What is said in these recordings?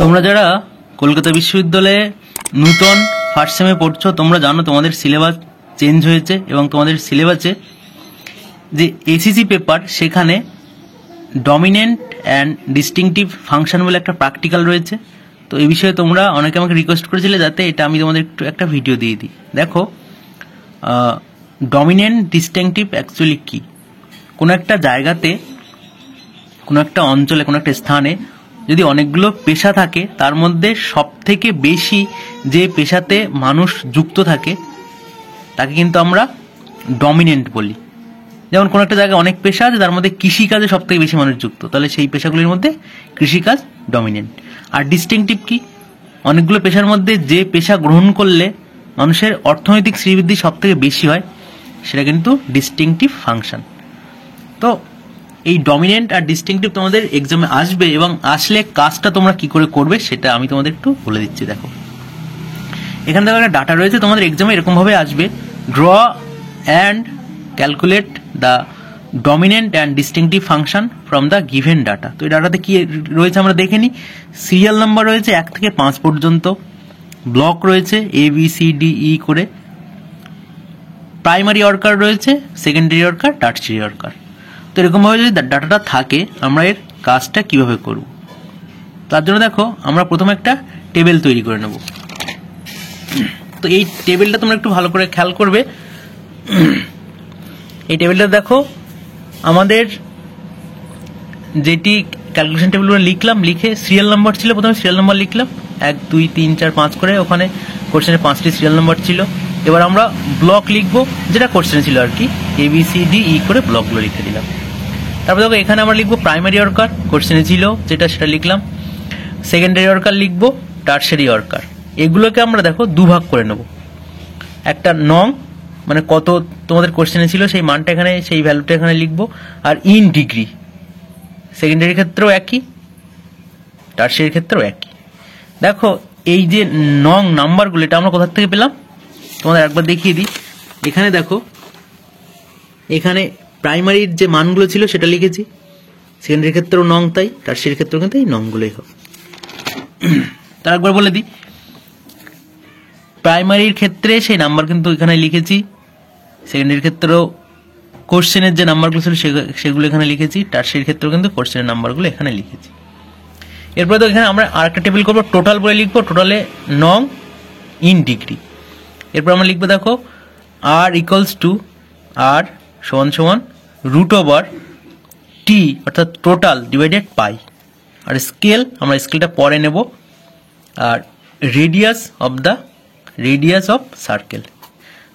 তোমরা যারা কলকাতা বিশ্ববিদ্যালয়ে নূতন ফার্স্ট সেমে পড়ছো তোমরা জানো তোমাদের সিলেবাস চেঞ্জ হয়েছে এবং তোমাদের সিলেবাসে যে এসিসি পেপার সেখানে ডমিনেন্ট অ্যান্ড ডিস্টিংটিভ ফাংশন বলে একটা প্র্যাকটিক্যাল রয়েছে। তো এই বিষয়ে তোমরা অনেকে আমাকে রিকোয়েস্ট করেছিলে যাতে এটা আমি তোমাদের একটু একটা ভিডিও দিয়ে দিই। দেখো, ডমিনেন্ট ডিস্টিংটিভ অ্যাকচুয়ালি কী? কোনো একটা জায়গাতে, কোনো একটা অঞ্চলে, কোনো একটা স্থানে যদি অনেকগুলো পেশা থাকে তার মধ্যে সব থেকে বেশি যে পেশাতে মানুষ যুক্ত থাকে তাকে কিন্তু আমরা ডমিনেন্ট বলি। যেমন কোনো একটা জায়গায় অনেক পেশা আছে, তার মধ্যে কৃষিকাজে সব থেকে বেশি মানুষ যুক্ত, তাহলে সেই পেশাগুলির মধ্যে কৃষিকাজ ডমিনেন্ট। আর ডিস্টিংটিভ কি? অনেকগুলো পেশার মধ্যে যে পেশা গ্রহণ করলে মানুষের অর্থনৈতিক শ্রীবৃদ্ধি সব থেকে বেশি হয় সেটা কিন্তু ডিস্টিংটিভ ফাংশন। তো এই ডমিনেন্ট আর ডিস্টিংটিভ তোমাদের এক্সামে আসবে এবং আসলে কাজটা তোমরা কি করে করবে সেটা আমি তোমাদের একটু বলে দিচ্ছি। দেখো, এখানে দেখো একটা ডাটা রয়েছে, তোমাদের এক্সামে এরকমভাবে আসবে, draw and calculate the dominant and distinctive function from the given data. তো এই ডাটাতে কি রয়েছে আমরা দেখে নিই। সিরিয়াল নাম্বার রয়েছে 1 থেকে 5 পর্যন্ত, ব্লক রয়েছে ABCDE করে, প্রাইমারি অর্কার রয়েছে, সেকেন্ডারি অর্কার, টার্সিয়ারি অর্কার। তো এরকমভাবে যদি ডাটাটা থাকে আমরা এর কাজটা কিভাবে করব, তার জন্য দেখো আমরা প্রথমে একটা টেবিল তৈরি করে নেব। তো এই টেবিলটা তোমরা একটু ভালো করে খেয়াল করবে। এই টেবিলটা দেখো, আমাদের যেটি ক্যালকুলেশন টেবিলগুলো লিখলাম, লিখে সিরিয়াল নাম্বার ছিল, প্রথমে সিরিয়াল নাম্বার লিখলাম 1 2 3 4 5 করে, ওখানে কোশ্চেনে 5টি সিরিয়াল নাম্বার ছিল। এবার আমরা ব্লক লিখবো, যেটা কোশ্চেনে ছিল আর কি, ABCDE করে ব্লকগুলো লিখে দিলাম। তারপর দেখো এখানে আমরা লিখবো প্রাইমারি অর্কার, কোশ্চেনে ছিল যেটা সেটা লিখলাম, সেকেন্ডারি অর্কার লিখবো, টার্সিয়ারি অর্কার। এগুলোকে আমরা দেখো দুভাগ করে নেব। একটা নং মানে কত তোমাদের কোশ্চেনে ছিল সেই মানটা এখানে, সেই ভ্যালুটা এখানে লিখবো, আর ইন ডিগ্রি, সেকেন্ডারি ক্ষেত্রেও একই, টার্সিয়ারি ক্ষেত্রেও একই। দেখো এই যে নং নাম্বারগুলো এটা আমরা কোথা থেকে পেলাম তোমাদের একবার দেখিয়ে দিই। এখানে দেখো, এখানে প্রাইমারির যে মানগুলো ছিল সেটা লিখেছি, সেকেন্ডারি ক্ষেত্রেও নং তাই, টার্সিয়ারি ক্ষেত্রেও কিন্তু এই নংগুলোই হবে। তার একবার বলে দিই, প্রাইমারির ক্ষেত্রে সেই নাম্বার কিন্তু এখানে লিখেছি, সেকেন্ডারি ক্ষেত্রেও কোশ্চেনের যে নাম্বারগুলো ছিল সেগুলো এখানে লিখেছি, টার্সিয়ারি ক্ষেত্রেও কিন্তু কোশ্চেনের নাম্বারগুলো এখানে লিখেছি। এরপরে তো এখানে আমরা আরেকটা টেবিল করবো, টোটাল বলে লিখবো, টোটালে নং ইন ডিগ্রি। এরপর আমরা লিখবো দেখো R ইকুয়ালস টু R সমান সমান √T অর্থাৎ টোটাল ডিভাইডেড পাই। আর স্কেল, আমরা স্কেলটা পরে নেব, আর রেডিয়াস অফ সার্কেল,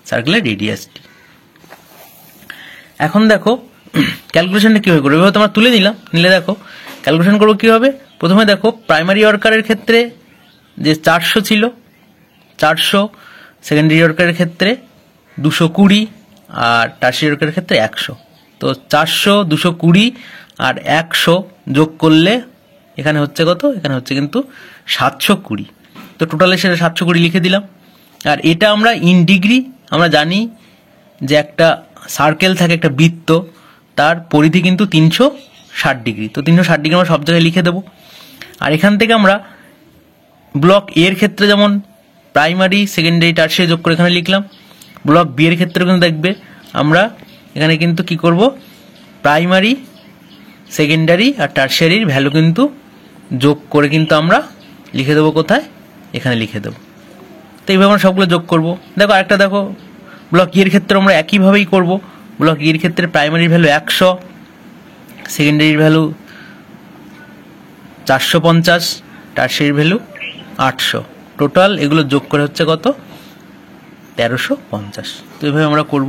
সার্কেলের রেডিয়াসটি। এখন দেখো ক্যালকুলেশনটা কীভাবে করবো, এভাবে তোমরা তুলে নিলে দেখো ক্যালকুলেশন করবো কীভাবে। প্রথমে দেখো প্রাইমারি অর্কারের ক্ষেত্রে যে 400 ছিল, 400, সেকেন্ডারি অর্কারের ক্ষেত্রে 220, আর টার্সিয়ারি অর্কারের ক্ষেত্রে 100। তো 400, 220 আর 100 যোগ করলে এখানে হচ্ছে কত, এখানে হচ্ছে কিন্তু 720। তো টোটালে সেটা 720 লিখে দিলাম। আর এটা আমরা ইন ডিগ্রি, আমরা জানি যে একটা সার্কেল থাকে, একটা বৃত্ত, তার পরিধি কিন্তু 360 ডিগ্রি। তো 360 ডিগ্রি আমরা সব জায়গায় লিখে দেবো। আর এখান থেকে আমরা ব্লক এর ক্ষেত্রে যেমন প্রাইমারি, সেকেন্ডারি, টার্সিয়ারি যোগ করে এখানে লিখলাম, ব্লক বি এর ক্ষেত্রে কিন্তু দেখবে আমরা এখানে কিন্তু কি করব, প্রাইমারি, সেকেন্ডারি আর টার্সিয়ারির ভ্যালু কিন্তু যোগ করে কিন্তু আমরা লিখে দেবো কোথায়, এখানে লিখে দেবো। তো এইভাবে আমরা সবগুলো যোগ করব। দেখো আরেকটা দেখো, ব্লক ই এর ক্ষেত্রে আমরা একইভাবেই করব। ব্লক ই এর ক্ষেত্রে প্রাইমারির ভ্যালু 100, সেকেন্ডারির ভ্যালু 450, টার্সিয়ারির ভ্যালু 800, টোটাল এগুলো যোগ করে হচ্ছে কত, 1350। তো এইভাবে আমরা করব।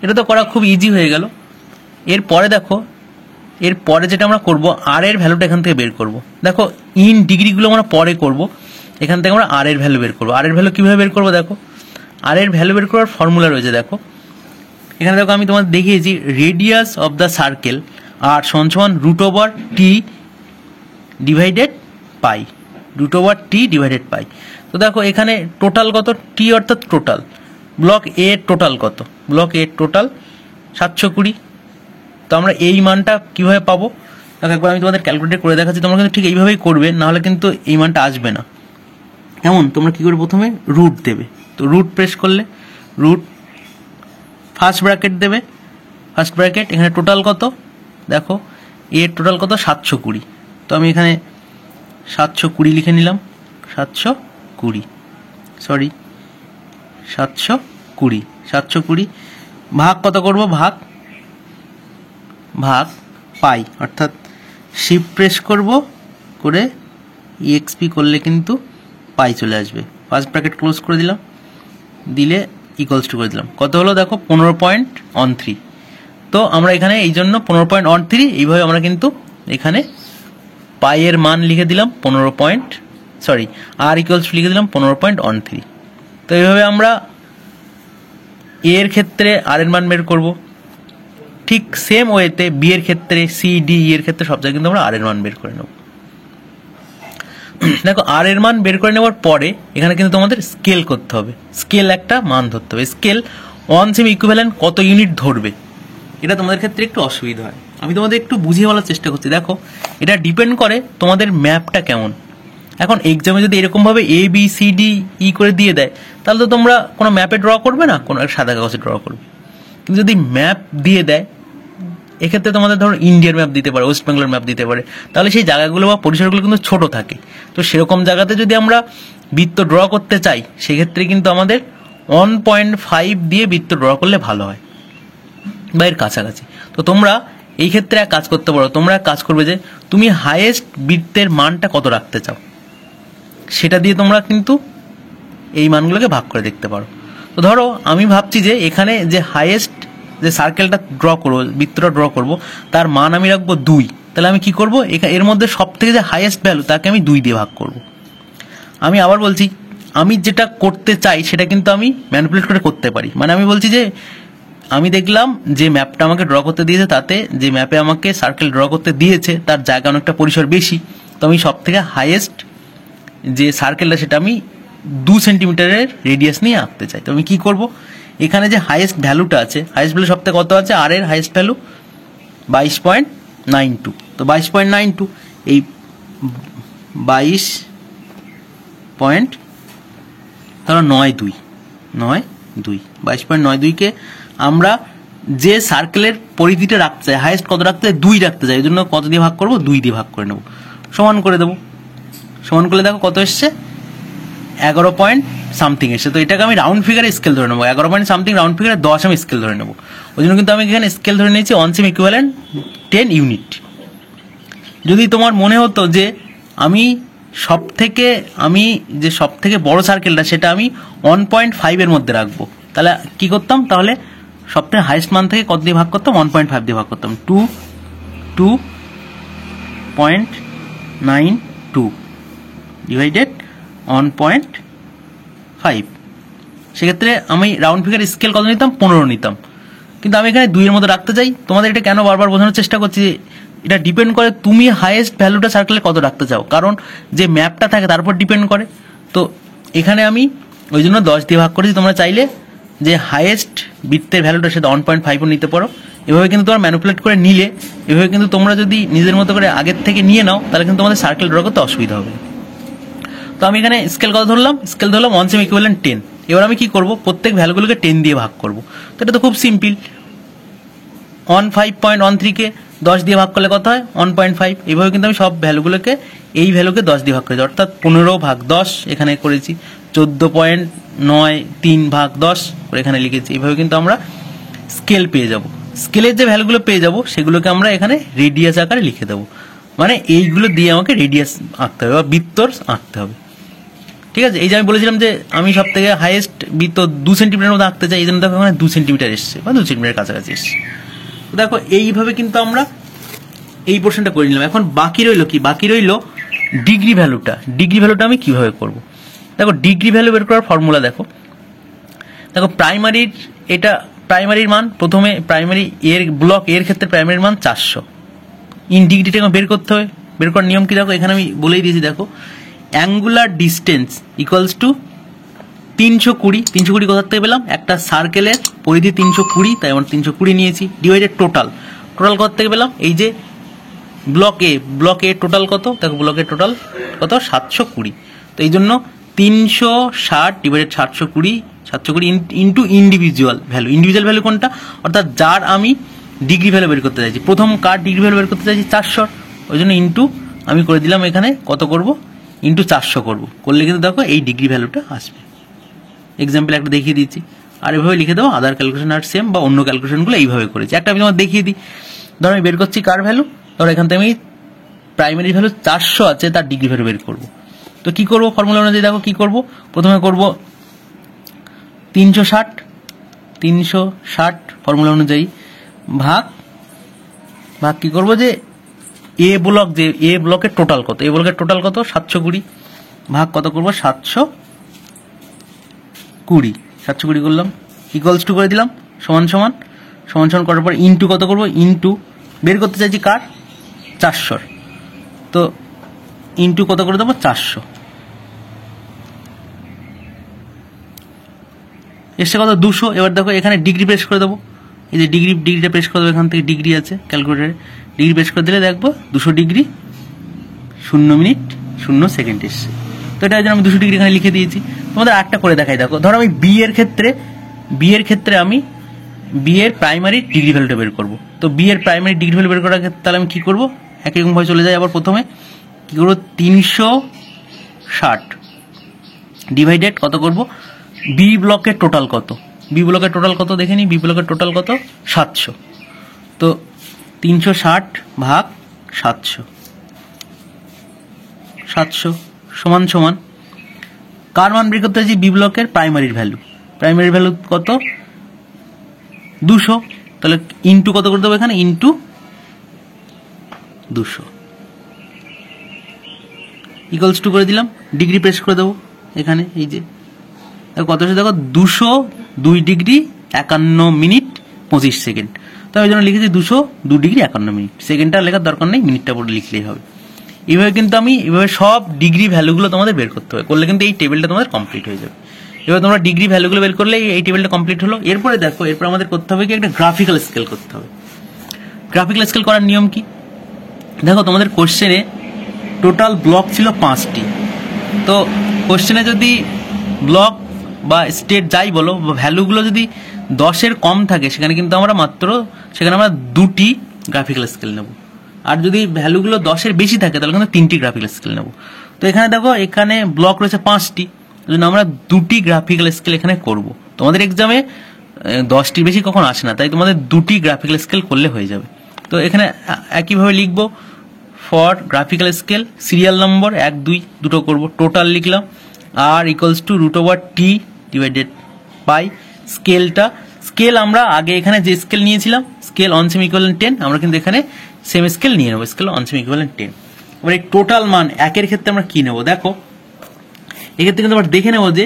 এটা তো করা খুব ইজি হয়ে গেল। এরপরে দেখো, এরপরে যেটা আমরা করব, আর এর ভ্যালুটা এখান থেকে বের করব। দেখো ইন ডিগ্রিগুলো আমরা পরে করব, এখান থেকে আমরা আর এর ভ্যালু বের করব। আর এর ভ্যালু কীভাবে বের করবো, দেখো আর এর ভ্যালু বের করার ফর্মুলা রয়েছে। দেখো এখানে দেখো আমি তোমাদের দেখিয়েছি, রেডিয়াস অফ দ্য সার্কেল আর সমান সমান √T ডিভাইডেড পাই, √T ডিভাইডেড পাই। তো দেখো এখানে টোটাল কত, টি অর্থাৎ টোটাল, ব্লক এ টোটাল কত, ব্লক এ টোটাল 720। তো আমরা এই মানটা কিভাবে পাবো, দেখো একবার আমি তোমাদের ক্যালকুলেট করে দেখাচ্ছি, তোমরা কিন্তু ঠিক এইভাবেই করবে, নাহলে কিন্তু এই মানটা আসবে না। এমন তোমরা কী করে প্রথমে রুট দেবে, তো রুট প্রেস করলে রুট ফার্স্ট ব্র্যাকেট দেবে, ফার্স্ট ব্র্যাকেট এখানে টোটাল কত দেখো, এর টোটাল কত 720, তো আমি এখানে 720 লিখে নিলাম, 720 ভাগ কত করব, ভাগ পাই, অর্থাৎ শিফট প্রেস করব করে EXP করলে কিন্তু পাই চলে আসবে। ফার্স্ট ব্র্যাকেট ক্লোজ করে দিলাম, দিলে ইকুয়ালস টু করে দিলাম, কত হলো দেখো 15.13। তো আমরা এখানে এই জন্য 15.13 এইভাবে আমরা কিন্তু এখানে পাইয়ের মান লিখে দিলাম আর ইকুয়ালস লিখে দিলাম 15.13। তো এইভাবে আমরা এর ক্ষেত্রে আর এর মান বের করব, ঠিক সেম ওয়েতে বি এর ক্ষেত্রে, সি ডি এর ক্ষেত্রে সব জায়গায় কিন্তু আমরা আর এর মান বের করে নেব। দেখো আর এর মান বের করে নেওয়ার পরে এখানে কিন্তু তোমাদের স্কেল করতে হবে, স্কেল একটা মান ধরতে হবে। স্কেল 1 সেমি ইকুইভ্যালেন্ট কত ইউনিট ধরবে, এটা তোমাদের ক্ষেত্রে একটু অসুবিধা হয়, আমি তোমাদের একটু বুঝিয়ে বলার চেষ্টা করছি। দেখো এটা ডিপেন্ড করে তোমাদের ম্যাপটা কেমন। এখন এক্সামে যদি এরকমভাবে ABCDE করে দিয়ে দেয়, তাহলে তো তোমরা কোনো ম্যাপে ড্র করবে না, কোনো সাদা কাগজে ড্র করবে। কিন্তু যদি ম্যাপ দিয়ে দেয়, এক্ষেত্রে তোমাদের ধরো ইন্ডিয়ার ম্যাপ দিতে পারে, ওয়েস্ট বেঙ্গলের ম্যাপ দিতে পারে, তাহলে সেই জায়গাগুলো বা পরিসরগুলো কিন্তু ছোট থাকে। তো সেরকম জায়গাতে যদি আমরা বৃত্ত ড্র করতে চাই, সেক্ষেত্রে কিন্তু আমাদের 1.5 দিয়ে বৃত্ত ড্র করলে ভালো হয়, বা এর কাছাকাছি। তো তোমরা এই ক্ষেত্রে এক কাজ করতে পারো, তোমরা এক কাজ করবে যে তুমি হাইয়েস্ট বৃত্তের মানটা কত রাখতে চাও, সেটা দিয়ে তোমরা কিন্তু এই মানগুলোকে ভাগ করে দেখতে পারো। তো ধরো আমি ভাবছি যে এখানে যে হাইয়েস্ট যে সার্কেলটা ড্র করবো, বৃত্তটা ড্র করবো, তার মান আমি রাখবো 2। তাহলে আমি কি করবো, এর মধ্যে সব থেকে যে হাইয়েস্ট ভ্যালু তাকে আমি 2 দিয়ে ভাগ করব। আমি আবার বলছি, আমি যেটা করতে চাই সেটা কিন্তু আমি ম্যানিপুলেট করে করতে পারি। মানে আমি বলছি যে আমি দেখলাম যে ম্যাপটা আমাকে ড্র করতে দিয়েছে, তাতে যে ম্যাপে আমাকে সার্কেল ড্র করতে দিয়েছে তার জায়গা অনেকটা পরিসর বেশি, তো আমি সব থেকে হাইয়েস্ট যে সার্কেলটা সেটা আমি 2 সেন্টিমিটারের রেডিয়াস নিয়ে আঁকতে চাই। তো আমি কি করব, এখানে যে হাইয়েস্ট ভ্যালুটা আছে, হাইয়েস্ট ভ্যালু সবথেকে কত আছে, আর এর হাইয়েস্ট ভ্যালু 22.92। তো 22.92 এই 22.92কে আমরা যে সার্কেলের পরিধিটা রাখতে চাই, হাইয়েস্ট কত রাখতে চাই, 2 রাখতে চাই, এই জন্য কত দিয়ে ভাগ করবো, 2 দিয়ে ভাগ করে নেব, সমান করে দেবো। সমান করলে দেখো কত এসছে, 11 পয়েন্ট সামথিং এসছে। তো এটাকে আমি রাউন্ড ফিগারে স্কেল ধরে নেবো, 11 পয়েন্ট সামথিং রাউন্ড ফিগারে 10 আমি স্কেল ধরে নেবো। ওই জন্য কিন্তু আমি এখানে স্কেল ধরে নিয়েছি 1 সেমি ইকুইভ্যালেন্ট 10 ইউনিট। যদি তোমার মনে হতো যে আমি যে সব থেকে বড় সার্কেলটা সেটা আমি 1.5 এর মধ্যে রাখবো, তাহলে কি করতাম, তাহলে সব থেকে হাইয়েস্ট মান থেকে কত দিয়ে ভাগ করতাম, 1.5 দিয়ে ভাগ করতাম, 2.92 ডিভাইডেড 1.5। সেক্ষেত্রে আমি রাউন্ড ফিগার স্কেল কত নিতাম, 15 নিতাম। কিন্তু আমি এখানে 2 এর মধ্যে রাখতে চাই। তোমাদের এটা কেন বারবার বোঝানোর চেষ্টা করছি, এটা ডিপেন্ড করে তুমি হাইয়েস্ট ভ্যালুটা সার্কেলে কত রাখতে চাও, কারণ যে ম্যাপটা থাকে তার উপর ডিপেন্ড করে। তো এখানে আমি ওই জন্য 10 দিয়ে ভাগ করেছি। তোমরা চাইলে যে হাইয়েস্ট বৃত্তের ভ্যালুটা সেটা 1.5 নিতে পারো। এভাবে কিন্তু তোমরা ম্যানিপুলেট করে নিলে, এভাবে কিন্তু তোমরা যদি নিজের মতো করে আগের থেকে নিয়ে নাও, তাহলে কিন্তু তোমাদের সার্কেল ড্র করতে অসুবিধা হবে। তো আমি এখানে স্কেল কত ধরলাম, স্কেল ধরলাম 1 সেমি ইকুইভ্যালেন্ট 10। এবার আমি কি করব, প্রত্যেক ভ্যালুগুলোকে 10 দিয়ে ভাগ করব। তো এটা তো খুব সিম্পল, 15.13কে 10 দিয়ে ভাগ করলে কত হয়, 1.5। এইভাবে কিন্তু আমি সব ভ্যালুগুলোকে, এই ভ্যালুকে 10 দিয়ে ভাগ করেছি, অর্থাৎ 15/10 এখানে করেছি, 14.93 ভাগ 10 করে এখানে লিখেছি। এইভাবে কিন্তু আমরা স্কেল পেয়ে যাব। স্কেলের যে ভ্যালুগুলো পেয়ে যাব সেগুলোকে আমরা এখানে রেডিয়াস আকারে লিখে দেবো। মানে এইগুলো দিয়ে আমাকে রেডিয়াস আঁকতে হবে বা বৃত্তর আঁকতে হবে, ঠিক আছে। এই যে আমি বলেছিলাম যে আমি সব থেকে হাইয়েস্ট বৃত্ত 2 সেন্টিমিটারের মধ্যে আঁকতে চাই, এই জন্য দেখো এখানে 2 সেন্টিমিটার এসছে বা 2 সেন্টিমিটার কাছাকাছি এসছে। তো দেখো এইভাবে কিন্তু আমরা এই পোর্শনটা করে নিলাম। এখন বাকি রইলো কি, বাকি রইলো ডিগ্রি ভ্যালুটা। ডিগ্রি ভ্যালুটা আমি কিভাবে করব, দেখো ডিগ্রি ভ্যালু বের করার ফর্মুলা দেখো প্রাইমারির মান, প্রথমে প্রাইমারি এর ব্লক এর ক্ষেত্রে প্রাইমারির মান 400। ইন ডিগ্রিটাকে বের করতে হবে। বের করার নিয়ম কি দেখো, এখানে আমি বলেই দিয়েছি, দেখো অ্যাঙ্গুলার ডিস্টেন্স ইকুয়ালস টু 320। 320 কোথা থেকে পেলাম, একটা সার্কেলের পরিধি 320, তাই আমরা 320 নিয়েছি, ডিভাইডেড টোটাল কোথা থেকে পেলাম, এই যে ব্লক এ টোটাল কত দেখো, ব্লকের টোটাল কত 720। তো এই জন্য 360 ডিভাইডেড 720 ইন্টু ইন্ডিভিজুয়াল ভ্যালু কোনটা, অর্থাৎ যার আমি ডিগ্রি ভ্যালু বের করতে চাইছি, প্রথম কার ডিগ্রি ভ্যালু বের করতে চাইছি 400, ওই জন্য ইন্টু আমি করে দিলাম এখানে কত করব, ইন্টু 400 করবো, করলে কিন্তু দেখো এই ডিগ্রি ভ্যালুটা আসবে। এক্সাম্পল একটা দেখিয়ে দিচ্ছি, আর এভাবে লিখে দেবো আদার ক্যালকুলেশন আর সেম, বা অন্য ক্যালকুলেশনগুলো এইভাবে করেছি। একটা আমি তোমার দেখিয়ে দিই, ধরো আমি বের করছি কার ভ্যালু, ধরো এখান থেকে আমি প্রাইমারি ভ্যালু 400 আছে, তার ডিগ্রি ভ্যালু বের করবো। তো কি করবো, ফর্মুলা অনুযায়ী দেখো কি করবো, প্রথমে করব 360 ফর্মুলা অনুযায়ী ভাগ কি করব, যে এ ব্লকের টোটাল কত, 720, ভাগ কত করবো 720 করলাম, ইকুয়ালস টু করে দিলাম, সমান করার পর ইন্টু কত করবো, ইন্টু বের করতে চাইছি কার 400, তো ইন্টু কত করে দেবো 400, এসে কত 200। এবার দেখো এখানে ডিগ্রি প্রেস করে দেবো, এই যে ডিগ্রিটা প্রেস করে দেবো, এখান থেকে ডিগ্রি আছে ক্যালকুলেটারে, ডিগ্রি প্রেস করে দিলে দেখবো 200 ডিগ্রি 0 মিনিট 0 সেকেন্ড এসছে। তো এটা আমি 200 ডিগ্রি এখানে লিখে দিয়েছি। তোমাদের একটা করে দেখাই, দেখো ধরো আমি বি এর ক্ষেত্রে আমি বি এর প্রাইমারি ডিগ্রি ভ্যালুটা বের করবো। তো বি এর প্রাইমারি ডিগ্রি ভ্যালু বের করার ক্ষেত্রে তাহলে আমি কি করবো, একই রকম ভাবে চলে যাই, আবার প্রথমে কি করবো 360 ডিভাইডেড কত করবো, বি ব্লকের টোটাল কত দেখে নি, বি ব্লকের টোটাল কত 700, তো 360 ভাগ 700 সমান কার মান বের করতে চাইছি, বি ব্লকের প্রাইমারির ভ্যালু কত 200, তাহলে ইন্টু কত করে দেবো এখানে, ইন্টু 200 ইকুয়ালস টু করে দিলাম, ডিগ্রি প্রেস করে দেবো এখানে, এই যে কত দেখো 202 ডিগ্রি 51 মিনিট 25 সেকেন্ড। তো আমি জন্য লিখেছি 202 ডিগ্রি 51 মিনিট, সেকেন্ডটা লেখার দরকার নেই, মিনিটটা পরে লিখলেই হবে। এইভাবে কিন্তু এইভাবে সব ডিগ্রি ভ্যালুগুলো তোমাদের বের করতে হবে, করলে কিন্তু এই টেবিলটা তোমাদের কমপ্লিট হয়ে যাবে। এবার তোমরা ডিগ্রি ভ্যালুগুলো বের করলে এই টেবিলটা কমপ্লিট হলো। এরপরে দেখো, এরপর আমাদের করতে হবে কি, একটা গ্রাফিক্যাল স্কেল করতে হবে। গ্রাফিক্যাল স্কেল করার নিয়ম কি, দেখো তোমাদের কোশ্চেনে টোটাল ব্লক ছিল 5টি। তো কোশ্চেনে যদি ব্লক বা স্টেট যাই বলো, ভ্যালুগুলো যদি 10-এর কম থাকে, সেখানে কিন্তু আমরা সেখানে 2টি গ্রাফিক্যাল স্কেল নেব, আর যদি ভ্যালুগুলো 10-এর বেশি থাকে তাহলে কিন্তু 3টি গ্রাফিক্যাল স্কেল নেব। তো এখানে দেখো, এখানে ব্লক রয়েছে 5টি, ওই জন্য আমরা 2টি গ্রাফিক্যাল স্কেল এখানে করব। তোমাদের এক্সামে 10টির বেশি কখন আসে না, তাই তোমাদের 2টি গ্রাফিক্যাল স্কেল করলে হয়ে যাবে। তো এখানে একইভাবে লিখবো, for graphical scale serial number 1 2 দুটো করবো, টোটাল লিখলাম, আর equals to √T divided by scale আমরা আগে এখানে যে স্কেল নিয়েছিলাম, স্কেল অন সেমি ইকুইভ্যালেন্ট 10, আমরা কিন্তু এখানে সেম স্কেল নিয়ে নেবো, স্কেল অন সেমি ইকুইভ্যালেন্ট 10। এবার এই টোটাল মান 1-এর ক্ষেত্রে আমরা কি নেবো, দেখো এক্ষেত্রে কিন্তু আমরা দেখে নেবো যে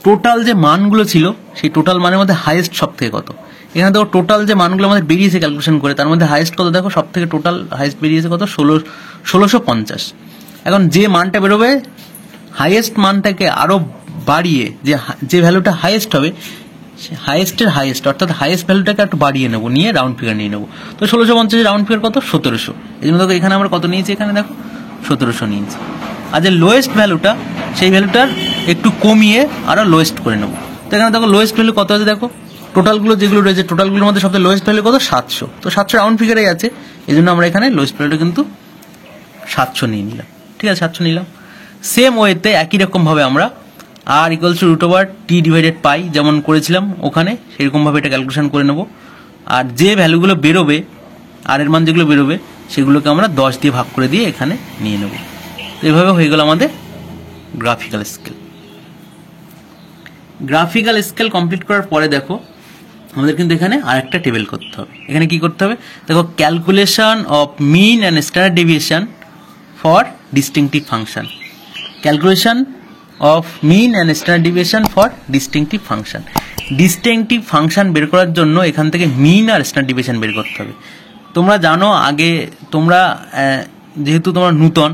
টোটাল যে মানগুলো ছিল, সেই টোটাল মানের মধ্যে হাইয়েস্ট সব থেকে কত। এখানে দেখো টোটাল যে মানগুলো আমাদের বেরিয়েছে ক্যালকুলেশন করে, তার মধ্যে হাইয়েস্ট কত দেখো, সব থেকে টোটাল হাইয়েস্ট বেরিয়েছে কত, 1650। এখন যে মানটা বেরোবে, হাইয়েস্ট মানটাকে আরো বাড়িয়ে যে ভ্যালুটা হাইয়েস্ট হবে, হাইয়েস্টের হাইয়েস্ট অর্থাৎ হাইয়েস্ট ভ্যালুটাকে একটু বাড়িয়ে নেবো, নিয়ে রাউন্ড ফিগার নিয়ে নেবো। তো 1650 রাউন্ড ফিগার কত, 1700। এই জন্য দেখো এখানে আমরা কত নিয়েছি, এখানে দেখো 1700 নিয়েছি। আর যে লোয়েস্ট ভ্যালুটা, সেই ভ্যালুটার একটু কমিয়ে আরো লোয়েস্ট করে নেবো। তো এখানে দেখো লোয়েস্ট ভ্যালু কত আছে, দেখো টোটালগুলো যেগুলো রয়েছে, টোটালগুলোর মধ্যে সবচেয়ে লোয়েস্ট ভ্যালু কত, 700। তো 700 রাউন্ড ফিগারে আছে, এই জন্য আমরা এখানে লোয়েস্ট ভ্যালুটা কিন্তু 700 নিয়ে নিলাম। ঠিক আছে, 700 নিলাম। সেম ওয়েতে একই রকম ভাবে আমরা আর ইকুয়ালস টু √T ডিভাইডেড পাই যেমন করেছিলাম ওখানে, সেরকম ভাবে এটা ক্যালকুলেশন করে নেব। আর যে ভ্যালুগুলো বেরোবে, আর এর মান যেগুলো বেরোবে, সেগুলোকে আমরা 10 দিয়ে ভাগ করে দিয়ে এখানে নিয়ে নেব। তো এইভাবে হয়ে গেল আমাদের graphical scale. Graphical scale complete করার পরে দেখো আমাদের কিন্তু এখানে আরেকটা টেবিল করতে হবে। এখানে কি করতে হবে, দেখো calculation of mean and standard deviation for distinctive function. Calculation of mean and standard deviation for distinctive function. Distinctive function বের করার জন্য এখান থেকে মিন আর স্ট্যান্ডার্ড ডেভিয়েশন বের করতে হবে। তোমরা জানো, আগে তোমরা যেহেতু তোমরা নতুন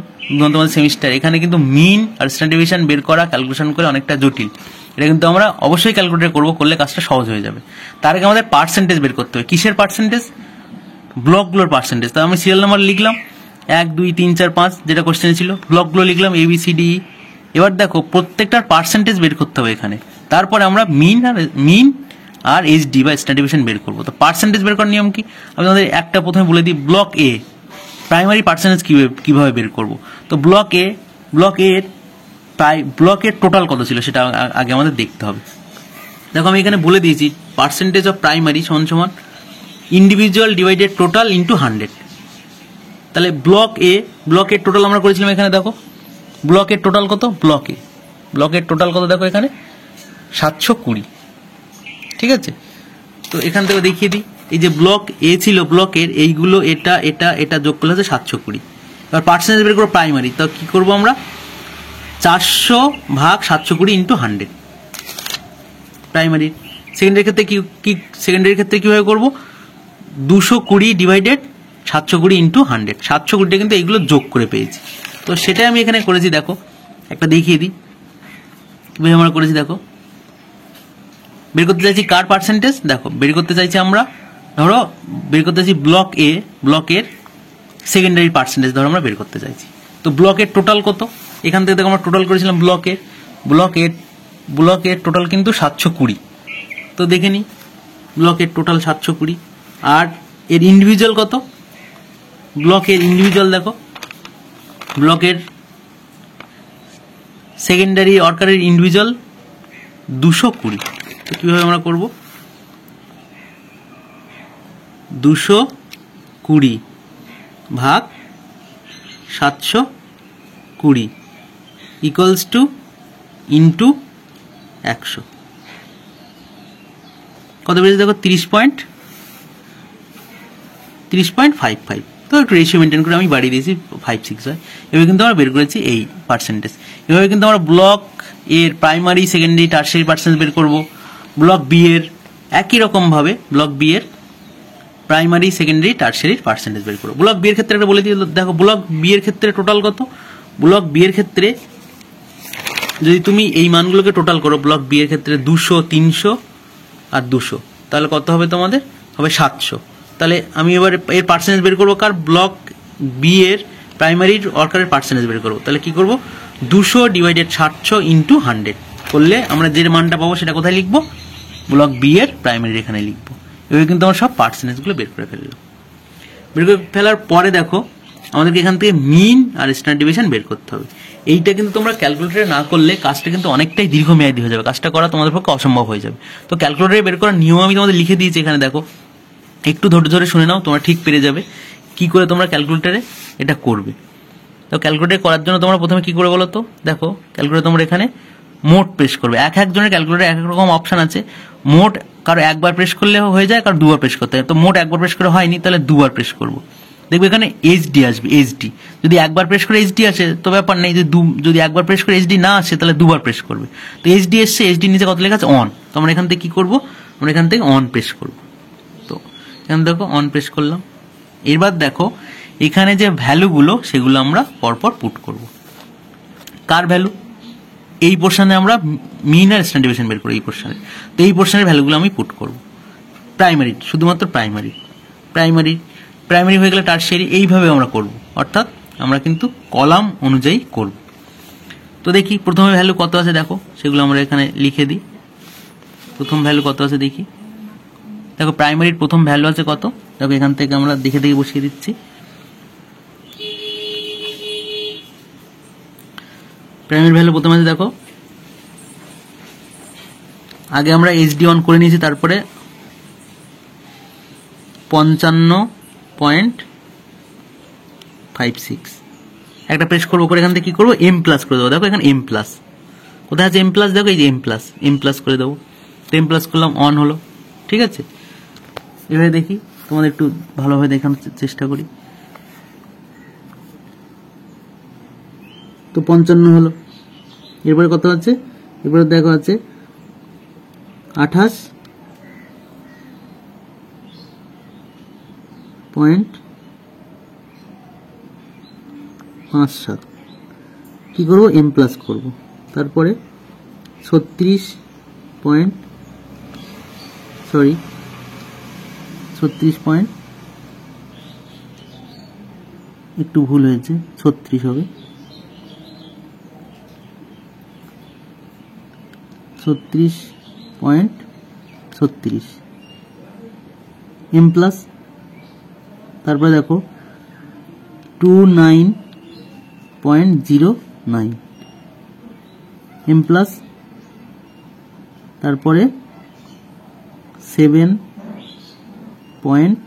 তোমাদের সেমিস্টার, এখানে কিন্তু মিন আর স্ট্যান্ডার্ড ডেভিয়েশন বের করা, ক্যালকুলেশন করে অনেকটা জটিল। এটা কিন্তু আমরা অবশ্যই ক্যালকুলেটর করলে কাজটা সহজ হয়ে যাবে। তার আগে আমাদের পার্সেন্টেজ বের করতে হবে। কিসের পার্সেন্টেজ, ব্লকগুলোর পার্সেন্টেজ। তো আমি সিরিয়াল নাম্বার লিখলাম, 1 2 3 4 5 যেটা কোশ্চেনে ছিল, ব্লকগুলো লিখলাম ABCD। এবার দেখো প্রত্যেকটার পার্সেন্টেজ বের করতে হবে এখানে, তারপরে আমরা মিন আর HD বা স্ট্যান্ডার্ড ডেভিয়েশন বের করবো। তো পার্সেন্টেজ বের করার নিয়ম কি, আমি তোমাদের একটা প্রথমে বলে দিই। ব্লক এ প্রাইমারি পার্সেন্টেজ কিভাবে বের করব। তো ব্লক এর টোটাল কত ছিল সেটা আগে আমাদের দেখতে হবে। দেখো আমি এখানে বলে দিয়েছি পার্সেন্টেজ অফ প্রাইমারি সমান ইন্ডিভিজুয়াল ডিভাইডেড টোটাল ইন্টু 100। তাহলে ব্লকের টোটাল আমরা করেছিলাম এখানে, দেখো ব্লকের টোটাল কত, ব্লকের টোটাল কত দেখো এখানে 720। ঠিক আছে, তো এখান থেকে দেখিয়ে দিই, এই যে ব্লক এ ছিল, ব্লকের এইগুলো এটা যোগ করলে হচ্ছে 720। এবার পার্সেন্টেজ বের করবো প্রাইমারি, তো কি করবো আমরা 400 ভাগ 720 ইন্টু 100 প্রাইমারি। সেকেন্ডারির ক্ষেত্রে কিভাবে করবো, 220 ডিভাইডেড 720 ইন্টু 100। 720টা কিন্তু এইগুলো যোগ করে পেয়েছি, তো সেটাই আমি এখানে করেছি। দেখো একটা দেখিয়ে দিই কিভাবে আমরা করেছি। দেখো বের করতে চাইছি কার পার্সেন্টেজ, দেখো বের করতে চাইছি আমরা, ধরো বের করতে চাইছি ব্লকের সেকেন্ডারি পার্সেন্টেজ ধরো আমরা বের করতে চাইছি। তো ব্লকের টোটাল কত, এখান থেকে দেখো আমরা টোটাল করেছিলাম ব্লকের টোটাল কিন্তু 720। তো দেখে নিই ব্লকের টোটাল 720, আর এর ইন্ডিভিজুয়াল কত, ব্লকের ইন্ডিভিজুয়াল দেখো, ব্লকের সেকেন্ডারি ওয়ার্কারের ইন্ডিভিজুয়াল 220। তো কিভাবে আমরা করব, 220 ভাগ 720 ইকুয়ালস টু ইন্টু 100। কত বেড়েছে দেখো 30.55। তো একটু রেশিও মেনটেন করে আমি বাড়িয়ে দিয়েছি 5-6 হয়। এভাবে কিন্তু আমরা বের করেছি এই পার্সেন্টেজ। এভাবে কিন্তু আমরা ব্লক এর প্রাইমারি সেকেন্ডারি টারশিয়ারি পার্সেন্টেজ বের করব। ব্লক বি এর একই রকমভাবে ব্লক বি এর প্রাইমারি সেকেন্ডারি টারশিয়ারি পার্সেন্টেজ বের করব। ব্লক বি এর ক্ষেত্রে একটা বলে দিই, দেখো ব্লক বি এর ক্ষেত্রে টোটাল কত, ব্লক বি এর ক্ষেত্রে যদি তুমি এই মানগুলোকে টোটাল করো, ব্লক বি এর ক্ষেত্রে 200 300 আর 200, তাহলে কত হবে তোমাদের, হবে 700। তাহলে আমি এবার এর পার্সেন্টেজ বের করবো কার, ব্লক বি এর প্রাইমারি ওয়ার্কারের পার্সেন্টেজ বের করবো। তাহলে কি করবো, 200 ডিভাইডেড 700 ইন্টু 100 করলে আমরা যে মানটা পাবো সেটা কোথায় লিখবো, ব্লক বি এর প্রাইমারি এখানে লিখবো। এভাবে কিন্তু আমরা সব পার্সেন্টেজগুলো বের করে ফেললাম। বের করে ফেলার পরে দেখো আমাদেরকে এখান থেকে মিন আর স্ট্যান্ডার্ড ডেভিয়েশন বের করতে হবে। এইটা কিন্তু তোমরা ক্যালকুলেটরে না করলে কাজটা কিন্তু অনেকটাই দীর্ঘমেয়াদী হয়ে যাবে, কাজটা করা তোমাদের পক্ষে অসম্ভব হয়ে যাবে। তো ক্যালকুলেটরে বের করার নিয়ম আমি তোমাদের লিখে দিয়েছি এখানে, দেখো একটু ধৈর্য ধরে শুনে নাও, তোমরা ঠিক পেরে যাবে কি করে তোমরা ক্যালকুলেটরে এটা করবে। তো ক্যালকুলেটর করার জন্য তোমরা প্রথমে কি করে বলো তো, দেখো ক্যালকুলেটর তোমরা এখানে মোট প্রেস করবে। এক একজনের ক্যালকুলেটরে এক এক রকম অপশন আছে। মোট কারো একবার প্রেস করলে হয়ে যায়, কারো দুবার প্রেস করতে হয়। তো মোট একবার প্রেস করে হয়নি, তাহলে দুবার প্রেস করবো। দেখবে এখানে HD আসবে, HD যদি একবার প্রেস করে HD আসে তো ব্যাপার নেই, যদি একবার প্রেস করে HD না আসে তাহলে দুবার প্রেস করবে। তো HD এসছে, HD নিচে কত লেখা আছে অন, তো আমরা এখান থেকে কি করবো, আমরা এখান থেকে অন প্রেস করবো। তো এখানে দেখো অন প্রেস করলাম। এবার দেখো এখানে যে ভ্যালুগুলো সেগুলো আমরা পরপর পুট করব। কার ভ্যালু, এই পোর্শনে আমরা মিন আর স্ট্যান্ডার্ড ডেভিয়েশন বের করি এই পোর্শনে। তো এই পোর্শনের ভ্যালুগুলো আমি পুট করব। প্রাইমারি শুধুমাত্র প্রাইমারি হয়ে গেলে টারশিয়ারি, এইভাবে আমরা করব, অর্থাৎ আমরা কিন্তু কলাম অনুযায়ী করব। তো দেখি প্রথমে ভ্যালু কত আছে, দেখো সেগুলো আমরা এখানে লিখে দিই। প্রথম ভ্যালু কত আছে দেখি, দেখো প্রাইমারির প্রথম ভ্যালু আছে কত, দেখো এখান থেকে আমরা দেখে বসিয়ে দিচ্ছি। প্রাইমারি ভ্যালু প্রথমে আছে, দেখো আগে আমরা HD অন করে নিয়েছি, তারপরে 55.56 একটা প্রেস করবো করে এখান থেকে কি করবো, M+ করে দেবো। দেখো এখানে M+, কোথায় আছে M+, দেখো এই যে M+ করে দেবো। M+ করলাম, অন হলো। ঠিক আছে, এবারে দেখি তোমাদের একটু ভালোভাবে দেখানোর চেষ্টা করি। তো 55 হলো। এরপরে কত আছে, এরপরে দেখো আছে 28.57 কি করবো, M+ করবো। তারপরে 36 36.58 একটু ভুল হয়েছে, 36 হবে, 36.36 এম প্লাস, তারপরে দেখো 29.09 এম প্লাস, তারপরে 7 পয়েন্ট,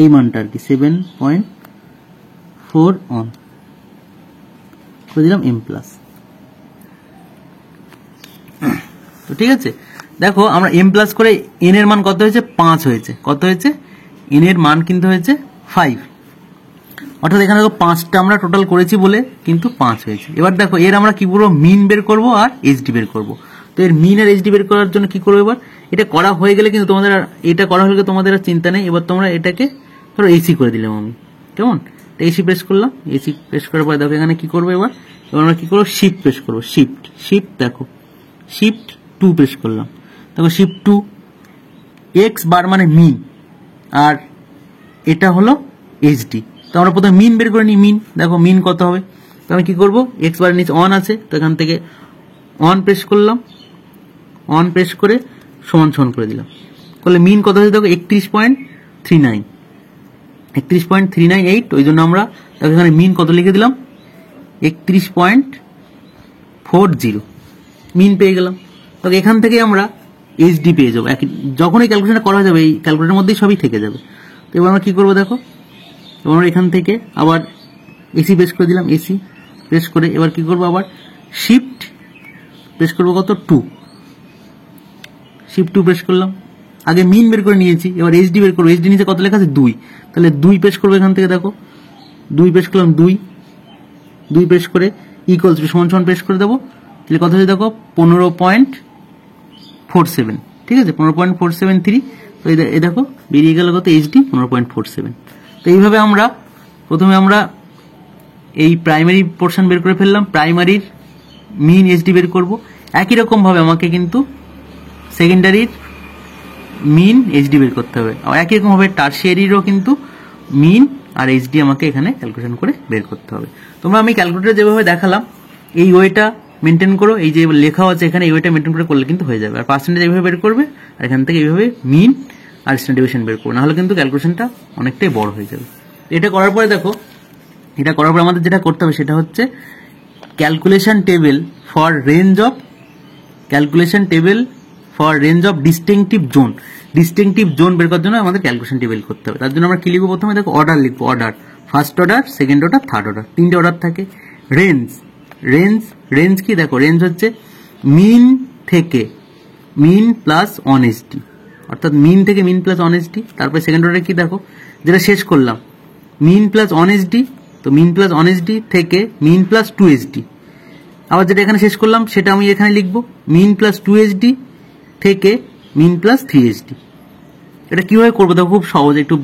এই মানটা আর কি 7.4 অন করে দিলাম এম প্লাস। তো ঠিক আছে, দেখো আমরা এম প্লাস করে এন এর মান কত হয়েছে, 5 হয়েছে। কত হয়েছে, এন এর মান কিন্তু হয়েছে 5, অর্থাৎ এখানে দেখো 5টা আমরা টোটাল করেছি বলে কিন্তু 5 হয়েছে। এবার দেখো এর আমরা কি করবো, মিন বের করব আর এইচডি বের করব। তো এর মিন আর এইচডি বের করার জন্য কি করবো, এবার এটা করা হয়ে গেলে কিন্তু তোমাদের, এটা করা হয়ে গেলে তোমাদের আর চিন্তা নেই। এবার তোমরা এটাকে ধরো এসি করে দিলাম আমি, কেমন, এসি প্রেস করলাম। এসি প্রেস করার পরে দেখো এখানে কি করবো, এবার আমরা কি করবো, শিফট প্রেস করবো, শিফট দেখো শিফট 2 প্রেস করলাম। দেখো শিফট 2, এক্স বার মানে মিন, আর এটা হলো এইচডি। তো আমরা প্রথমে মিন বের করে নিই। মিন দেখো মিন কত হবে, তো আমি কি করবো, এক্স বারের নিচে অন আছে, তো এখান থেকে অন প্রেস করলাম, অন প্রেস করে সমান সমান করে দিলাম, করলে মিন কত হয়েছে দেখো 31.39, 31.398। ওই জন্য আমরা দেখো এখানে মিন কত লিখে দিলাম, 31.40 মিন পেয়ে গেলাম। তো এখান থেকে আমরা এইচডি পেয়ে যাবো, যখন এই ক্যালকুলেশনটা করা যাবে এই ক্যালকুলেটরের মধ্যেই সবই থেকে যাবে। তো এবার আমরা কি করবো দেখো, এবার আমরা এখান থেকে আবার এসি প্রেস করে দিলাম, এসি প্রেস করে এবার কি করবো, আবার শিফট প্রেস করবো কত 2, শিফট 2 প্রেস করলাম। আগে মিন বের করে নিয়েছি, এবার এইচডি বের করবো। এইচডি নিচে কত লেখা আছে 2, তাহলে 2 প্রেস করবো এখান থেকে, দেখো 2 প্রেস করলাম, 2 প্রেস করে ইকুয়ালস টু সমান সমান প্রেস করে দেবো, তাহলে কত হচ্ছে দেখো 15.47, ঠিক আছে 15.473। তো এই দেখো বেরিয়ে গেল কত, এইচডি 15.47। তো এইভাবে আমরা প্রথমে আমরা এই প্রাইমারি পোর্শন বের করে ফেললাম, প্রাইমারির মিন এইচডি বের করব। একই রকম ভাবে আমাকে কিন্তু সেকেন্ডারির মিন এইচডি বের করতে হবে, আর একই রকম ভাবে টারশিয়ারিরও কিন্তু মিন আর এইচডি আমাকে এখানে ক্যালকুলেশন করে বের করতে হবে। তোমরা আমি ক্যালকুলেটর যেভাবে দেখালাম এই ওয়েটা মেনটেন করো, এই যে লেখা আছে এখানে এই ওয়েটা মেনটেন করে করলে কিন্তু হয়ে যাবে। আর পার্সেন্টেজ এইভাবে বের করবে, আর এখান থেকে এইভাবে মিন আর স্ট্যান্ডার্ড ডেভিয়েশন বের করবে, নাহলে কিন্তু ক্যালকুলেশনটা অনেকটাই বড় হয়ে যাবে। এটা করার পরে দেখো, এটা করার পরে আমাদের যেটা করতে হবে সেটা হচ্ছে calculation table for range of, calculation table for range of distinctive zone. Distinctive zone বের করার জন্য আমাদের ক্যালকুলেশন টেবিল করতে হবে। তার জন্য আমরা কি লিখবো, প্রথমে দেখো অর্ডার লিখবো, order first order, second order, third order, 3টে অর্ডার থাকে। রেঞ্জ, রেঞ্জ কি দেখো, রেঞ্জ হচ্ছে মিন থেকে মিন প্লাস অনেস্টি, অর্থাৎ মিন থেকে মিন প্লাস অনেস্টি। তারপরে সেকেন্ড অর্ডার কি দেখো, যেটা শেষ করলাম মিন প্লাস অনেস্টি, তো মিন প্লাস অনেস্টি থেকে মিন প্লাস 2HD। আবার যেটা এখানে শেষ করলাম সেটা আমি এখানে লিখবো, মিন প্লাস 2HD থেকে মিন প্লাস 3HD। এটা কিভাবে করবো দেখো, খুব সহজ, একটু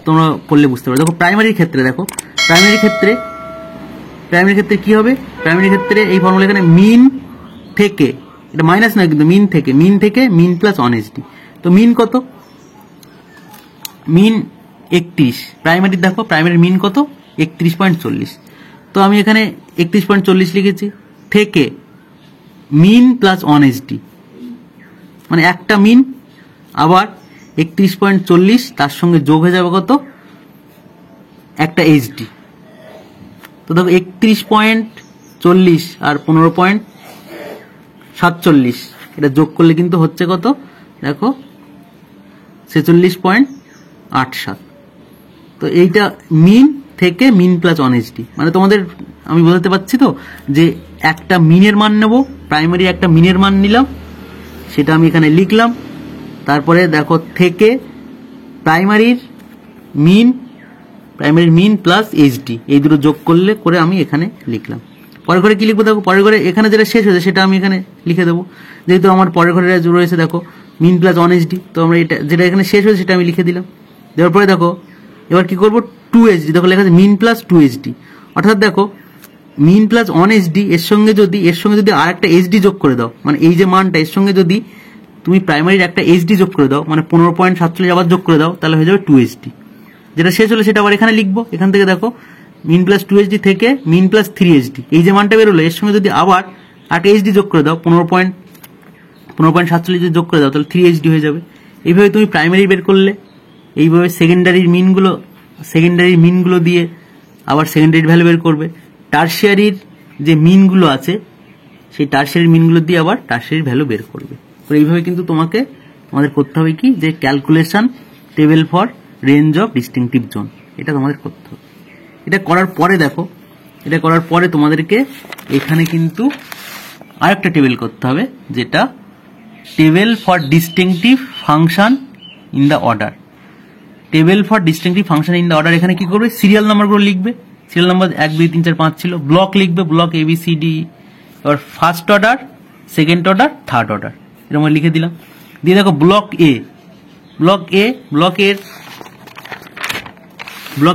তোমরা করলে বুঝতে পারো। দেখো প্রাইমারির ক্ষেত্রে দেখো, প্রাইমারি ক্ষেত্রে কি হবে, প্রাইমারি ক্ষেত্রে এই ফর্মুলা এখানে মিন থেকে, এটা মাইনাস নয় কিন্তু মিন থেকে মিন প্লাস অনেস্টি। তো মিন কত, মিন 31, প্রাইমারি দেখো প্রাইমারি মিন কত 31.40, তো আমি এখানে 31.40 লিখেছি, থেকে মিন প্লাস অনেস্টি মানে একটা মিন, আবার 31.40 তার সঙ্গে যোগ হয়ে যাবে কত, একটা এইচডি। তো দেখো 31.40 আর 15.47 এটা যোগ করলে কিন্তু হচ্ছে কত দেখো 46.87। তো এইটা মিন থেকে মিন প্লাস অনেস্টি, মানে তোমাদের আমি বোঝাতে পারছি তো যে একটা মিনের মান নেব, প্রাইমারি একটা মিনের মান নিলাম, সেটা আমি এখানে লিখলাম। তারপরে দেখো থেকে প্রাইমারির মিন প্লাস এইচডি, এই দুটো যোগ করলে করে আমি এখানে লিখলাম। পরের ঘরে কি লিখবো দেখো, পরের ঘরে এখানে যেটা শেষ হয়েছে সেটা আমি এখানে লিখে দেবো, যেহেতু আমার পরের ঘরে রয়েছে দেখো মিন প্লাস অনেস্টি, তো আমরা এটা যেটা এখানে শেষ হয়েছে সেটা আমি লিখে দিলাম। দেওয়ার পরে দেখো এবার কি করবো, 2HD, দেখো লেখা আছে মিন প্লাস 2HD, অর্থাৎ দেখো মিন প্লাস অনেস্টি এর সঙ্গে যদি আর একটা এইচডি যোগ করে দাও, মানে এই যে মানটা এর সঙ্গে যদি তুমি প্রাইমারির একটা এইচডি যোগ করে দাও, মানে 15.47 আবার যোগ করে দাও, তাহলে হয়ে যাবে 2HD। যেটা শেষ হলো সেটা আবার এখানে লিখবো। এখান থেকে দেখো মিন প্লাস 2hd থেকে মিন প্লাস 3hd, এই যে মানটা বেরোলো এর সঙ্গে যদি আবার 8hd যোগ করে দাও, 15.47 যোগ করে দাও, তাহলে 3hd হয়ে যাবে। এইভাবে তুমি প্রাইমারি বের করলে, এইভাবে সেকেন্ডারির মিনগুলো দিয়ে আবার সেকেন্ডারি ভ্যালু বের করবে। টারশিয়ারির যে মিনগুলো আছে সেই টারশিয়ারির মিনগুলো দিয়ে আবার টারশিয়ারির ভ্যালু বের করবে। তো এইভাবে কিন্তু তোমাদের করতে হবে কি, যে calculation table for range of distinctive zone, এটা তোমাদের করতে হবে। এটা করার পরে দেখো, এটা করার পরে তোমাদেরকে এখানে কিন্তু আরেকটা টেবিল করতে হবে, যেটা table for distinctive function in the order. Table for distinctive function in the order, এখানে কি করবে, সিরিয়াল নাম্বারগুলো লিখবে। সিরিয়াল নাম্বার 1 2 3 4 5 ছিল, ব্লক লিখবে, ব্লক ABCD, এবার first order, second order, third order, এরকম লিখে দিলাম। দিয়ে দেখো ব্লক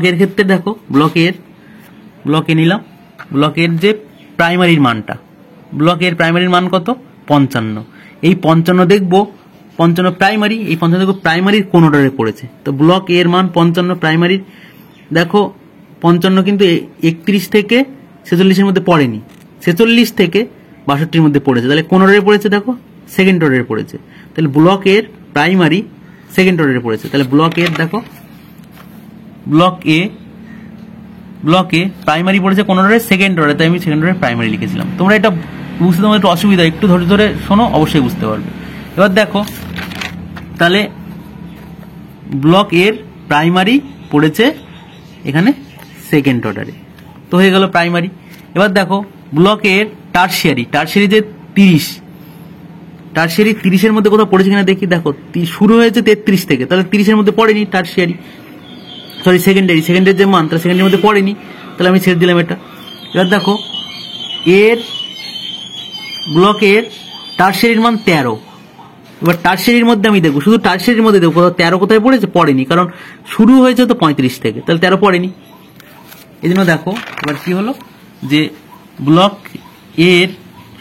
এর ক্ষেত্রে দেখো ব্লক এ নিলাম, ব্লকের যে প্রাইমারির মানটা, ব্লকের প্রাইমারির মান কত, 55। এই 55 দেখবো, 55 প্রাইমারি, এই 55 দেখো প্রাইমারির কোন অর্ডারে পড়েছে। তো ব্লক এর মান 55 প্রাইমারির, দেখো 55 কিন্তু 31 থেকে 46 এর মধ্যে পড়েনি, 46 থেকে 62 মধ্যে পড়েছে। তাহলে কোন অর্ডারে পড়েছে, দেখো সেকেন্ড অর্ডারে পড়েছে। তাহলে ব্লক এর প্রাইমারি সেকেন্ড অর্ডারে পড়েছে। তাহলে ব্লক এর দেখো, ব্লক এ প্রাইমারি পড়েছে কোন অর্ডারে, সেকেন্ড অর্ডারে, তাই আমি সেকেন্ড অর্ডারে প্রাইমারি লিখেছিলাম। তোমরা এটা বুঝতে তোমাদের একটু অসুবিধা, একটু ধরে ধরে শোনো, অবশ্যই বুঝতে পারবে। এবার দেখো তাহলে ব্লক এর প্রাইমারি পড়েছে এখানে সেকেন্ড অর্ডারে, তো হয়ে গেল প্রাইমারি। এবার দেখো ব্লক এর টারশিয়ারি যে 30, টারশিয়ারি 30 এর মধ্যে কোথাও পড়েছে কিনা দেখি। দেখো শুরু হয়েছে 33 থেকে, তাহলে 30 এর মধ্যে পড়েনি টারশিয়ারি, সরি সেকেন্ডারি যে মান, তাহলে সেকেন্ডারির মধ্যে পড়েনি, তাহলে আমি ছেড়ে দিলাম এটা। এবার দেখো এর ব্লক এর টারশিয়ারির মান 13, এবার টারশিয়ারির মধ্যে আমি দেখবো, শুধু টারশিয়ারির মধ্যে দেখবো কোথাও 13 কোথায় পড়েছে, পড়েনি, কারণ শুরু হয়েছে তো 35 থেকে, তাহলে 13 পড়েনি। এই জন্য দেখো এবার কি হলো, যে ব্লক এর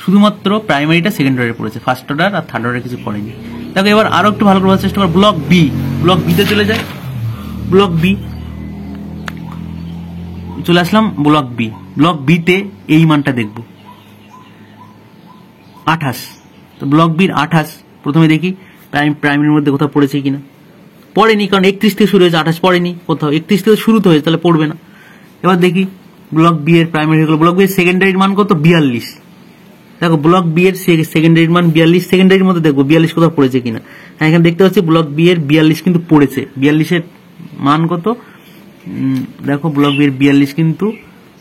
শুধুমাত্র প্রাইমারিটা সেকেন্ড অর্ডারে পড়েছে, ফার্স্ট অর্ডার আর থার্ড অর্ডারে কিছু পড়েনি। দেখো এবার আরো একটু ভালো করার চেষ্টা করো, ব্লক বিতে চলে যায়, ব্লক বি চলে আসলাম, ব্লক বিতে এই মানটা দেখবো 28। তো ব্লক বির 28 প্রথমে দেখি প্রাইমারির মধ্যে কোথাও পড়েছে কিনা, পড়েনি, কারণ 31 থেকে শুরু হয়েছে, 28 পড়েনি কোথাও, 31 থেকে শুরু তো হয়েছে, তাহলে পড়বে না। এবার দেখি ব্লক বি এর প্রাইমারি হয়ে গেল, ব্লক বি এর সেকেন্ডারির মান কত, 42। দেখো ব্লক বি এর সেকেন্ডারির মান 42, সেকেন্ডারির মধ্যে দেখবো 42 কোথাও পড়েছে কিনা। হ্যাঁ এখানে দেখতে পাচ্ছি ব্লক বি এর 42 কিন্তু পড়েছে। 42 এর মান কত, দেখো ব্লক বি এর 42 কিন্তু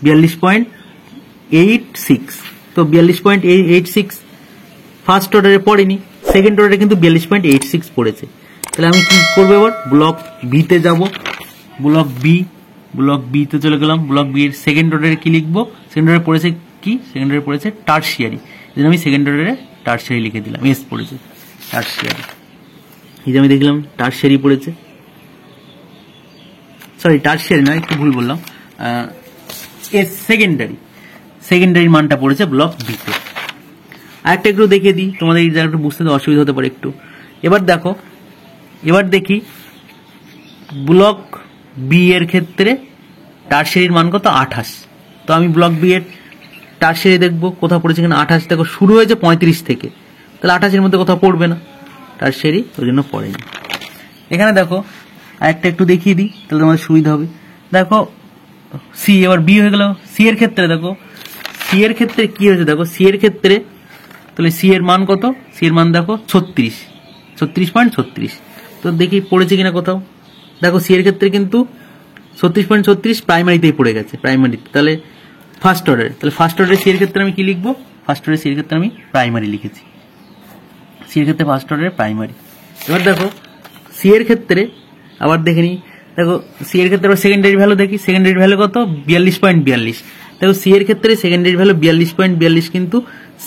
42.86, তো 42.86 ফার্স্ট অর্ডারে পড়েনি, সেকেন্ড অর্ডারে কিন্তু 42.86 পড়েছে। তাহলে আমি কি করবো, এবার ব্লক বিতে যাব, ব্লক বিতে চলে গেলাম। ব্লক বি এর সেকেন্ড অর্ডারে কি লিখবো, সেকেন্ড অর্ডারে পড়েছে কি, সেকেন্ড অর্ডারে পড়েছে টারশিয়ারি, এই জন্য আমি সেকেন্ড অর্ডারে টারশিয়ারি লিখে দিলাম, এস পড়েছে টারশিয়ারি, এই যে আমি দেখলাম টারশিয়ারি পড়েছে, সরি টারশিয়ারি না, একটু ভুল বললাম, এস সেকেন্ডারির মানটা পড়েছে ব্লক বিতে। আরেকটা একটু দেখিয়ে দিই, তোমাদের এই জায়গাটা বুঝতে অসুবিধা হতে পারে একটু। এবার দেখি ব্লক বি এর ক্ষেত্রে টারশিয়ারির মান কত, 28। তো আমি ব্লক বি এর টারশিয়ারি দেখবো কোথাও পড়েছে কিনা, 28। দেখো শুরু হয়েছে 35 থেকে, তাহলে 28 এর মধ্যে কোথাও পড়বে না টারশিয়ারি, ওই জন্য পড়েনি। এখানে দেখো আরেকটা একটু দেখিয়ে দিই, তাহলে তোমাদের সুবিধা হবে। দেখো সি, এবার বি হয়ে গেল। সি এর ক্ষেত্রে দেখো, সি এর ক্ষেত্রে কি হয়েছে, দেখো সি এর ক্ষেত্রে তাহলে সি এর মান কত, সি এর মান দেখো 36.36। তো দেখি পড়েছে কিনা কোথাও, দেখো সি এর ক্ষেত্রে কিন্তু 36.36 প্রাইমারিতেই পড়ে গেছে, প্রাইমারিতে, তাহলে ফার্স্ট অর্ডারে, তাহলে ফার্স্ট অর্ডারে সি এর ক্ষেত্রে আমি কি লিখবো, ফার্স্ট অর্ডারে সি এর ক্ষেত্রে আমি প্রাইমারি লিখেছি, সি এর ক্ষেত্রে ফার্স্ট অর্ডারে প্রাইমারি। এবার দেখো সি এর ক্ষেত্রে আবার দেখে নিই, দেখো সি এর ক্ষেত্রে আবার সেকেন্ডারি ভ্যালু দেখি, সেকেন্ডারি ভ্যালু কত, 42.42। দেখো সি এর ক্ষেত্রে সেকেন্ডারি ভ্যালু 42.42 কিন্তু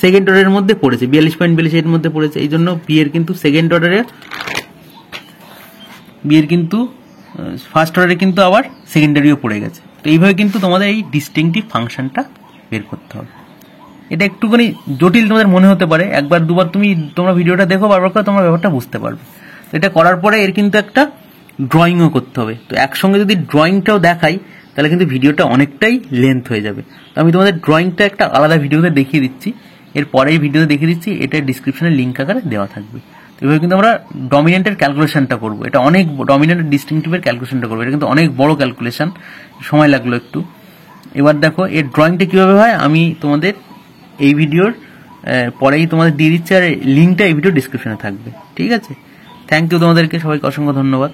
সেকেন্ড অর্ডারের মধ্যে পড়েছে, 42.42 এর মধ্যে পড়েছে, এই জন্য বি এর কিন্তু সেকেন্ড অর্ডারে, বি এর কিন্তু ফার্স্ট অর্ডারে কিন্তু আবার সেকেন্ডারিও পড়ে গেছে। তো এইভাবে কিন্তু তোমাদের এই ডিস্টিংটিভ ফাংশনটা বের করতে হবে। এটা একটুখানি জটিল তোমাদের মনে হতে পারে, একবার দুবার তোমরা ভিডিওটা দেখো, বারবার করে তোমরা ব্যাপারটা বুঝতে পারবে। এটা করার পরে এর কিন্তু একটা ড্রয়িংও করতে হবে। তো একসঙ্গে যদি ড্রয়িংটাও দেখাই তাহলে কিন্তু ভিডিওটা অনেকটাই লেন্থ হয়ে যাবে। তো আমি তোমাদের ড্রয়িংটা একটা আলাদা ভিডিওতে দেখিয়ে দিচ্ছি, এর পরেই ভিডিওতে দেখিয়ে দিচ্ছি, এটা ডিসক্রিপশনে লিঙ্ক আকারে দেওয়া থাকবে। তো এভাবে কিন্তু আমরা ডমিনেন্টের ক্যালকুলেশনটা করবো। এটা অনেক ডমিনেন্ট ডিস্টিংটিভের ক্যালকুলেশনটা করবো, এটা কিন্তু অনেক বড় ক্যালকুলেশন, সময় লাগলো একটু। এবার দেখো এর ড্রয়িংটা কীভাবে হয় আমি তোমাদের এই ভিডিওর পরেই তোমাদের দিয়ে দিচ্ছি, আর লিঙ্কটা এই ভিডিও ডিসক্রিপশনে থাকবে। ঠিক আছে, থ্যাংক ইউ তোমাদেরকে সবাইকে, অসংখ্য ধন্যবাদ।